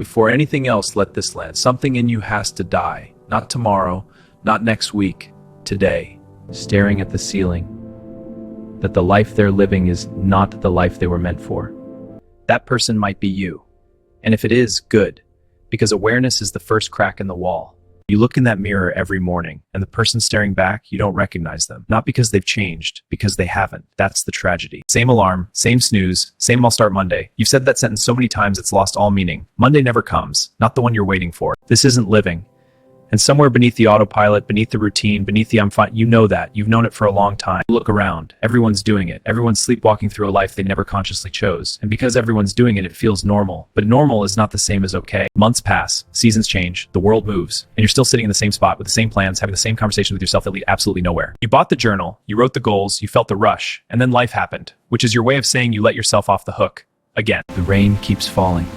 Before anything else, let this land. Something in you has to die. Not tomorrow, not next week, today. Staring at the ceiling. That the life they're living is not the life they were meant for. That person might be you. And if it is, good. Because awareness is the first crack in the wall. You look in that mirror every morning, and the person staring back, you don't recognize them. Not because they've changed, because they haven't. That's the tragedy. Same alarm, same snooze, same I'll start Monday. You've said that sentence so many times it's lost all meaning. Monday never comes, not the one you're waiting for. This isn't living. And somewhere beneath the autopilot, beneath the routine, beneath the I'm fine, you know that. You've known it for a long time. Look around. Everyone's doing it. Everyone's sleepwalking through a life they never consciously chose. And because everyone's doing it, it feels normal. But normal is not the same as okay. Months pass, seasons change, the world moves, and you're still sitting in the same spot with the same plans, having the same conversations with yourself that lead absolutely nowhere. You bought the journal, you wrote the goals, you felt the rush, and then life happened, which is your way of saying you let yourself off the hook. Again. The rain keeps falling.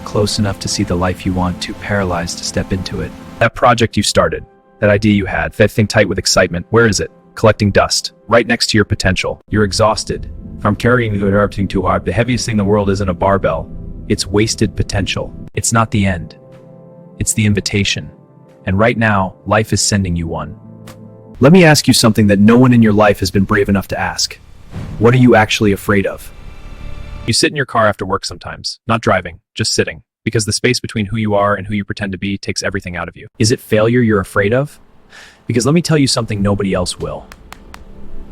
Close enough to see the life you want, too paralyzed to step into it. That project you started, that idea you had, that thing tight with excitement, where is it? Collecting dust, right next to your potential. You're exhausted. From carrying everything too hard, the heaviest thing in the world isn't a barbell. It's wasted potential. It's not the end. It's the invitation. And right now, life is sending you one. Let me ask you something that no one in your life has been brave enough to ask. What are you actually afraid of? You sit in your car after work sometimes, not driving, just sitting. Because the space between who you are and who you pretend to be takes everything out of you. Is it failure you're afraid of? Because let me tell you something nobody else will.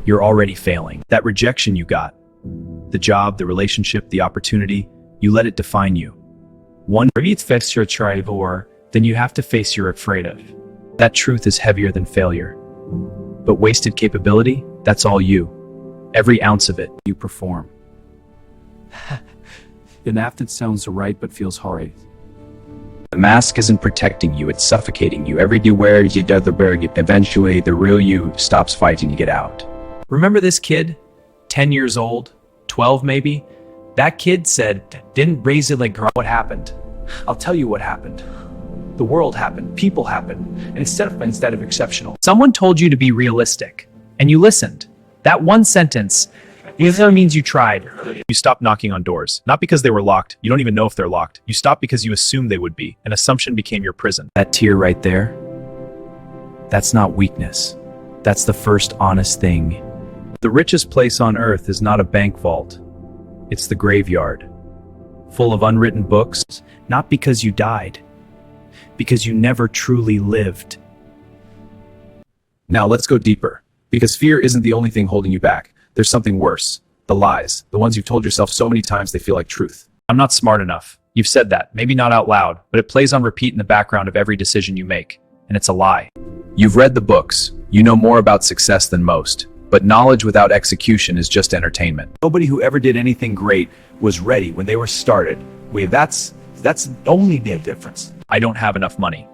You're already failing. That rejection you got, the job, the relationship, the opportunity, you let it define you. One face you're afraid of, then you have to face you're afraid of. That truth is heavier than failure. But wasted capability, that's all you. Every ounce of it, you perform. Enough that sounds right but feels horrid. The mask isn't protecting you, it's suffocating you. Every you wear, you do the berg. Eventually, the real you stops fighting, you get out. Remember this kid? 10 years old? 12 maybe? That kid said, didn't raise it like what happened? I'll tell you what happened. The world happened, people happened, and instead of exceptional. Someone told you to be realistic, and you listened. That one sentence, either means you tried. You stopped knocking on doors, not because they were locked. You don't even know if they're locked. You stopped because you assumed they would be. An assumption became your prison. That tear right there, that's not weakness. That's the first honest thing. The richest place on earth is not a bank vault. It's the graveyard, full of unwritten books, not because you died, because you never truly lived. Now let's go deeper, because fear isn't the only thing holding you back. There's something worse. The lies. The ones you've told yourself so many times they feel like truth. I'm not smart enough. You've said that, maybe not out loud, but it plays on repeat in the background of every decision you make. And it's a lie. You've read the books. You know more about success than most. But knowledge without execution is just entertainment. Nobody who ever did anything great was ready when they were started. That's only the difference. I don't have enough money.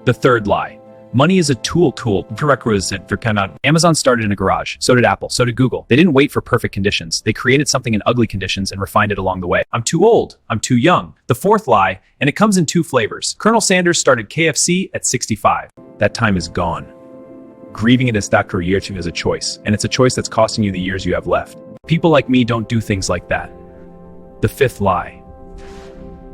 The third lie. Money is a prerequisite for Amazon started in a garage. So did Apple. So did Google. They didn't wait for perfect conditions. They created something in ugly conditions and refined it along the way. I'm too old. I'm too young. The fourth lie, and it comes in two flavors. Colonel Sanders started KFC at 65. That time is gone. Grieving it as that career is a choice, and it's a choice that's costing you the years you have left. People like me don't do things like that. The fifth lie.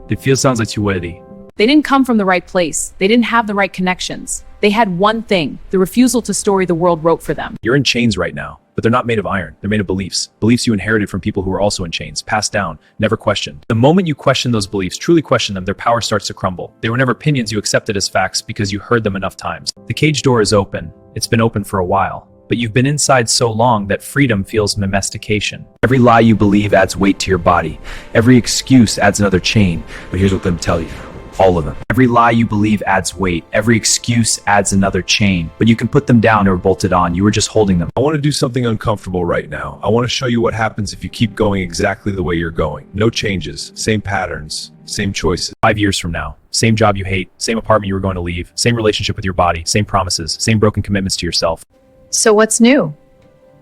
It sounds like humility. They didn't come from the right place. They didn't have the right connections. They had one thing, the refusal to story the world wrote for them. You're in chains right now, but they're not made of iron. They're made of beliefs. Beliefs you inherited from people who were also in chains, passed down, never questioned. The moment you question those beliefs, truly question them, their power starts to crumble. They were never opinions you accepted as facts because you heard them enough times. The cage door is open. It's been open for a while, but you've been inside so long that freedom feels domestication. Every lie you believe adds weight to your body. Every excuse adds another chain. But here's what I'm telling you. All of them. Every lie you believe adds weight. Every excuse adds another chain. But you can put them down or bolt it on. You were just holding them. I want to do something uncomfortable right now. I want to show you what happens if you keep going exactly the way you're going. No changes, same patterns, same choices. 5 years from now, same job you hate, same apartment you were going to leave, same relationship with your body, same promises, same broken commitments to yourself. So what's new?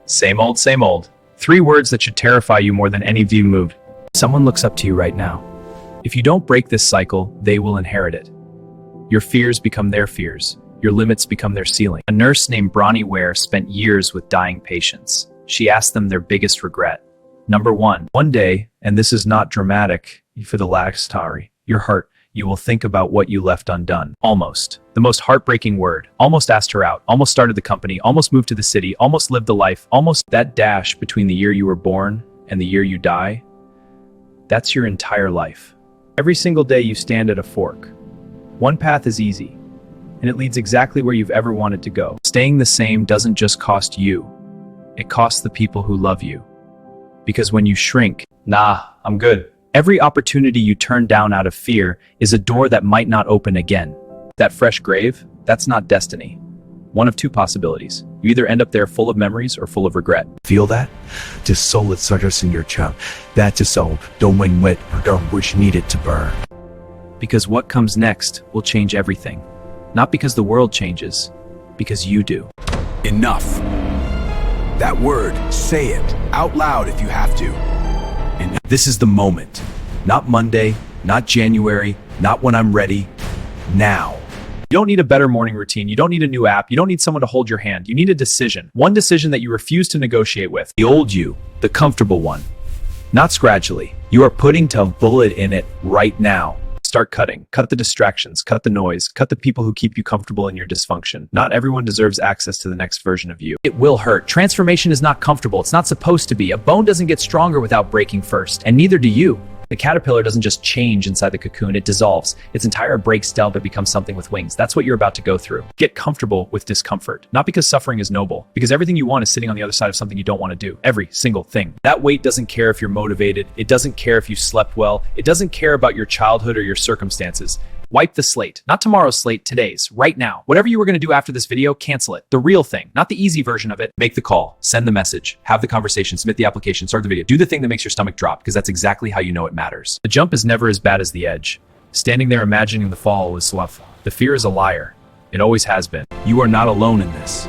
Same old, same old. 3 words that should terrify you more than any view moved. Someone looks up to you right now. If you don't break this cycle, they will inherit it. Your fears become their fears. Your limits become their ceiling. A nurse named Bronnie Ware spent years with dying patients. She asked them their biggest regret. Number 1, one day, and this is not dramatic, for the last Tari, your heart, you will think about what you left undone. Almost. The most heartbreaking word. Almost asked her out. Almost started the company. Almost moved to the city. Almost lived the life. Almost that dash between the year you were born and the year you die. That's your entire life. Every single day you stand at a fork. One path is easy, and it leads exactly where you've ever wanted to go. Staying the same doesn't just cost you. It costs the people who love you. Because when you shrink, nah, I'm good. Every opportunity you turn down out of fear is a door that might not open again. That fresh grave, that's not destiny. One of two possibilities. You either end up there full of memories or full of regret. Feel that? Just soul it surges in your chest. That's a soul. Don't wing wet or don't wish needed to burn. Because what comes next will change everything. Not because the world changes, because you do. Enough. That word, say it out loud if you have to. And this is the moment. Not Monday, not January, not when I'm ready. Now. You don't need a better morning routine. You don't need a new app. You don't need someone to hold your hand. You need a decision. One decision that you refuse to negotiate with. The old you, the comfortable one. Not scratchily. You are putting a bullet in it right now. Start cutting. Cut the distractions. Cut the noise. Cut the people who keep you comfortable in your dysfunction. Not everyone deserves access to the next version of you. It will hurt. Transformation is not comfortable. It's not supposed to be. A bone doesn't get stronger without breaking first, and neither do you. The caterpillar doesn't just change inside the cocoon, it dissolves. Its entire breaks down but becomes something with wings. That's what you're about to go through. Get comfortable with discomfort. Not because suffering is noble, because everything you want is sitting on the other side of something you don't want to do. Every single thing. That weight doesn't care if you're motivated. It doesn't care if you slept well. It doesn't care about your childhood or your circumstances. Wipe the slate. Not tomorrow's slate, today's, right now. Whatever you were going to do after this video, cancel it. The real thing, not the easy version of it. Make the call, send the message, have the conversation, submit the application, start the video. Do the thing that makes your stomach drop, because that's exactly how you know it matters. The jump is never as bad as the edge. Standing there imagining the fall is slough. The fear is a liar. It always has been. You are not alone in this.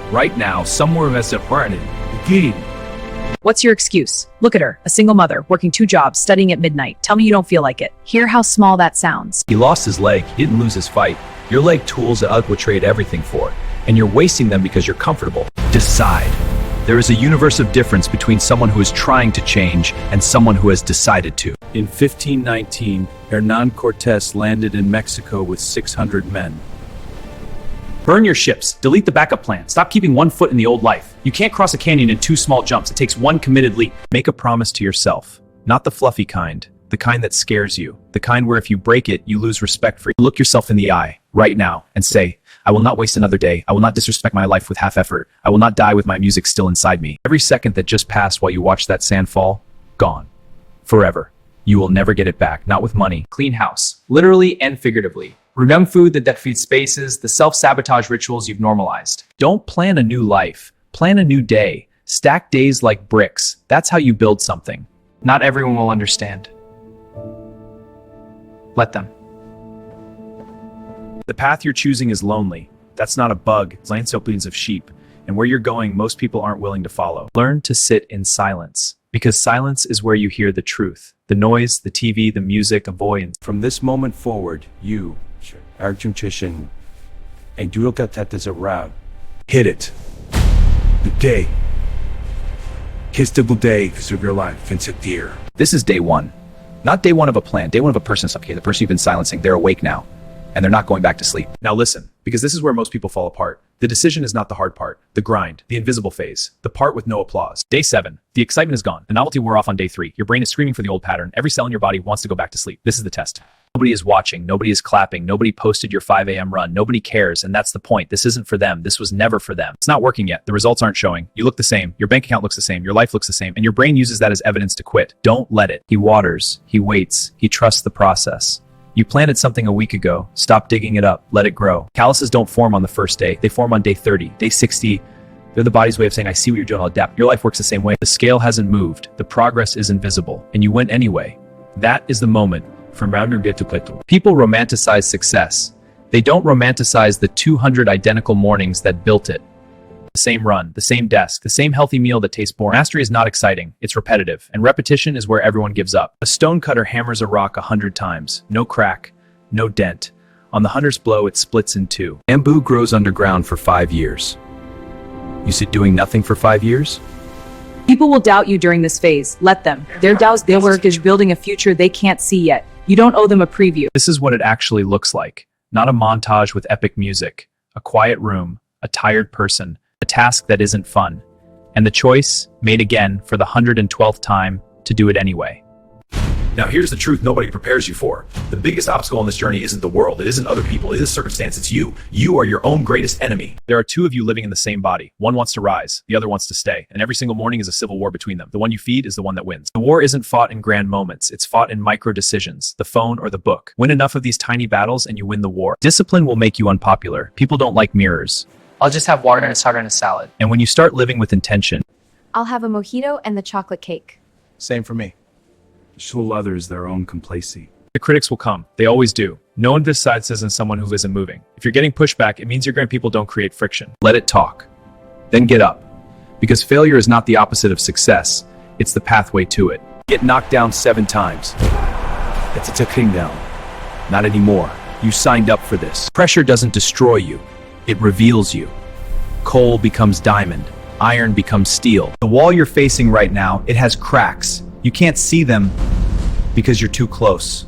Right now, somewhere in this apartment, begin. What's your excuse? Look at her, a single mother, working 2 jobs, studying at midnight. Tell me you don't feel like it. Hear how small that sounds. He lost his leg. He didn't lose his fight. Your leg tools that Ugg would trade everything for, and you're wasting them because you're comfortable. Decide. There is a universe of difference between someone who is trying to change and someone who has decided to. In 1519, Hernan Cortés landed in Mexico with 600 men. Burn your ships. Delete the backup plan. Stop keeping one foot in the old life. You can't cross a canyon in 2 small jumps. It takes one committed leap. Make a promise to yourself. Not the fluffy kind. The kind that scares you. The kind where if you break it, you lose respect for you. Look yourself in the eye right now and say, I will not waste another day. I will not disrespect my life with half effort. I will not die with my music still inside me. Every second that just passed while you watched that sand fall, gone. Forever. You will never get it back. Not with money. Clean house. Literally and figuratively. Remove food that feeds spaces, the self-sabotage rituals you've normalized. Don't plan a new life. Plan a new day. Stack days like bricks. That's how you build something. Not everyone will understand. Let them. The path you're choosing is lonely. That's not a bug. It's landsopines of sheep. And where you're going, most people aren't willing to follow. Learn to sit in silence. Because silence is where you hear the truth. The noise, the TV, the music, avoidance. From this moment forward, you, Arjun Chishin, and Durokatat is around. Hit it. The day. Kiss the day of your life and sit dear. This is day one. Not day one of a plan. Day one of a person. Okay, the person you've been silencing, they're awake now. And they're not going back to sleep. Now listen, because this is where most people fall apart. The decision is not the hard part, the grind, the invisible phase, the part with no applause. Day 7, the excitement is gone. The novelty wore off on day 3. Your brain is screaming for the old pattern. Every cell in your body wants to go back to sleep. This is the test. Nobody is watching. Nobody is clapping. Nobody posted your 5 a.m. run. Nobody cares. And that's the point. This isn't for them. This was never for them. It's not working yet. The results aren't showing. You look the same. Your bank account looks the same. Your life looks the same. And your brain uses that as evidence to quit. Don't let it. He waters. He waits. He trusts the process. You planted something a week ago. Stop digging it up. Let it grow. Calluses don't form on the first day. They form on day 30, day 60. They're the body's way of saying, I see what you're doing, I'll adapt. Your life works the same way. The scale hasn't moved. The progress is invisible. And you went anyway. That is the moment from rounder get to plateau. People romanticize success. They don't romanticize the 200 identical mornings that built it. The same run, the same desk, the same healthy meal that tastes boring. Mastery is not exciting, it's repetitive, and repetition is where everyone gives up. A stonecutter hammers a rock 100 times. No crack, no dent. On the hunter's blow, it splits in 2. Bamboo grows underground for 5 years. You sit doing nothing for 5 years? People will doubt you during this phase. Let them. Their doubts, their work is building a future they can't see yet. You don't owe them a preview. This is what it actually looks like. Not a montage with epic music, a quiet room, a tired person, a task that isn't fun, and the choice, made again for the 112th time, to do it anyway. Now here's the truth nobody prepares you for. The biggest obstacle on this journey isn't the world, it isn't other people, it is circumstance, it's you. You are your own greatest enemy. There are two of you living in the same body. One wants to rise, the other wants to stay, and every single morning is a civil war between them. The one you feed is the one that wins. The war isn't fought in grand moments, it's fought in micro decisions, the phone or the book. Win enough of these tiny battles and you win the war. Discipline will make you unpopular. People don't like mirrors. I'll just have water and a starter and a salad. And when you start living with intention, I'll have a mojito and the chocolate cake. Same for me. Show others their own complacency. the critics will come. They always do. No one this side says in someone who isn't moving. If you're getting pushback, it means your grand people don't create friction. Let it talk. Then get up. Because failure is not the opposite of success. It's the pathway to it. Get knocked down 7 times. It's a kingdom. Not anymore. You signed up for this. Pressure doesn't destroy you. It reveals you. Coal becomes diamond. Iron becomes steel. The wall you're facing right now, it has cracks. You can't see them because you're too close.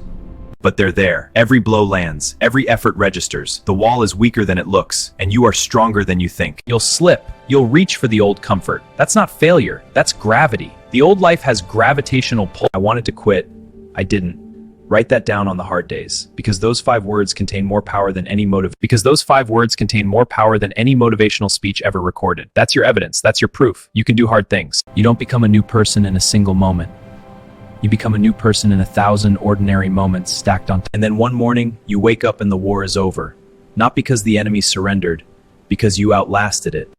But they're there. Every blow lands. Every effort registers. The wall is weaker than it looks, and you are stronger than you think. You'll slip. You'll reach for the old comfort. That's not failure. That's gravity. The old life has gravitational pull. I wanted to quit. I didn't. Write that down on the hard days, because those 5 words contain more power than any motivational speech ever recorded. That's your evidence. That's your proof. You can do hard things. You don't become a new person in a single moment. You become a new person in 1,000 ordinary moments stacked on. And then one morning, you wake up and the war is over. Not because the enemy surrendered, because you outlasted it.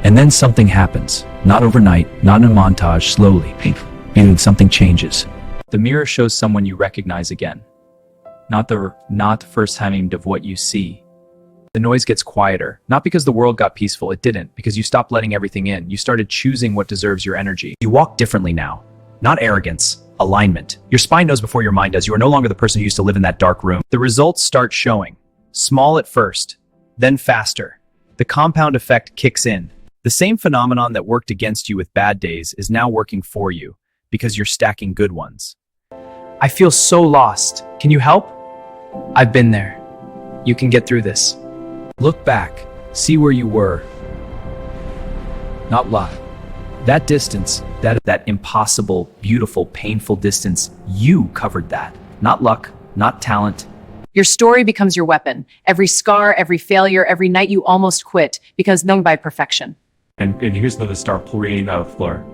And then something happens. Not overnight, not in a montage, slowly. Meaning something changes. The mirror shows someone you recognize again. Not the first time of what you see. The noise gets quieter, not because the world got peaceful, it didn't, because you stopped letting everything in. You started choosing what deserves your energy. You walk differently now. Not arrogance, alignment. Your spine knows before your mind does. You are no longer the person who used to live in that dark room. The results start showing. Small at first, then faster. The compound effect kicks in. The same phenomenon that worked against you with bad days is now working for you, because you're stacking good ones. I feel so lost. Can you help? I've been there. You can get through this. Look back, see where you were. Not lie. That distance, that impossible, beautiful, painful distance, you covered that. Not luck, not talent. Your story becomes your weapon. Every scar, every failure, every night you almost quit because known by perfection. And here's another star pouring out of the floor.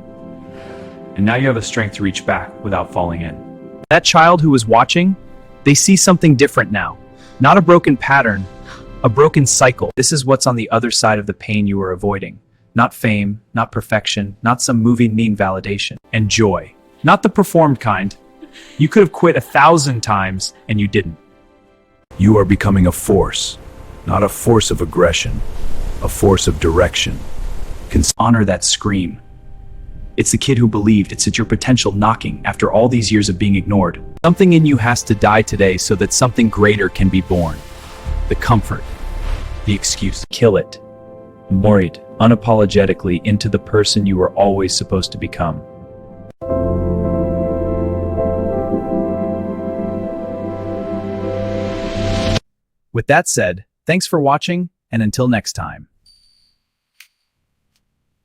And now you have the strength to reach back without falling in. That child who was watching, they see something different now. Not a broken pattern, a broken cycle. This is what's on the other side of the pain you were avoiding. Not fame, not perfection, not some moving mean validation. And joy. Not the performed kind. You could have quit 1,000 times and you didn't. You are becoming a force, not a force of aggression, a force of direction. Honor that scream. It's the kid who believed. It's your potential knocking after all these years of being ignored. Something in you has to die today so that something greater can be born. The comfort, the excuse. Kill it. Worried, unapologetically into the person you were always supposed to become. With that said, thanks for watching, and until next time.